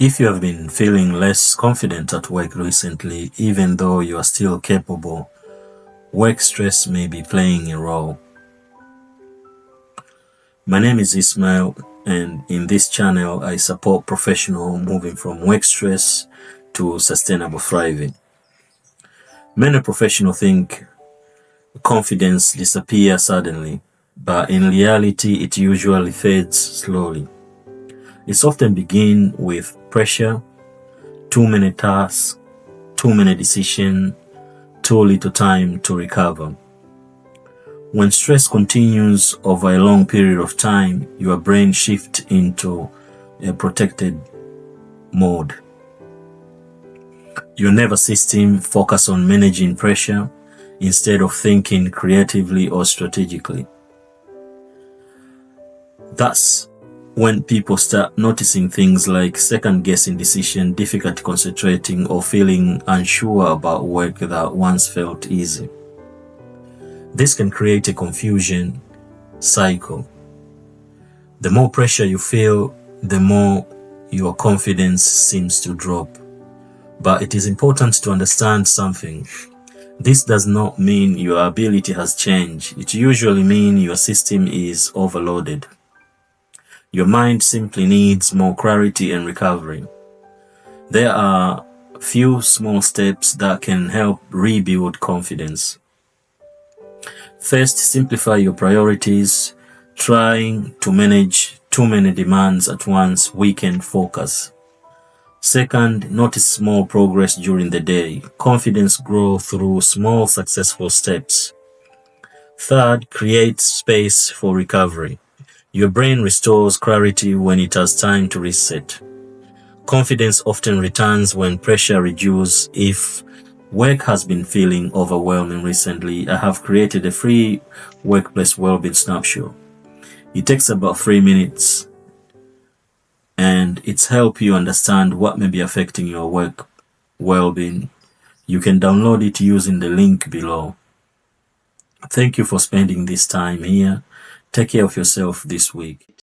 If you have been feeling less confident at work recently, even though you are still capable, work stress may be playing a role. My name is Ismail, and in this channel, I support professionals moving from work stress to sustainable thriving. Many professionals think confidence disappears suddenly, but in reality, it usually fades slowly. It often begins with pressure, too many tasks, too many decisions, too little time to recover. When stress continues over a long period of time, your brain shifts into a protected mode. Your nervous system focuses on managing pressure instead of thinking creatively or strategically. Thus, when people start noticing things like second-guessing decisions, difficulty concentrating, or feeling unsure about work that once felt easy. This can create a confusion cycle. The more pressure you feel, the more your confidence seems to drop. But it is important to understand something. This does not mean your ability has changed. It usually means your system is overloaded. Your mind simply needs more clarity and recovery. There are few small steps that can help rebuild confidence. First, simplify your priorities. Trying to manage too many demands at once weakens focus. Second, notice small progress during the day. Confidence grows through small successful steps. Third, create space for recovery. Your brain restores clarity when it has time to reset. Confidence often returns when pressure reduces. If work has been feeling overwhelming recently, I have created a free workplace wellbeing snapshot. It takes about 3 minutes, and it's help you understand what may be affecting your work well-being. You can download it using the link below. Thank you for spending this time here. Take care of yourself this week.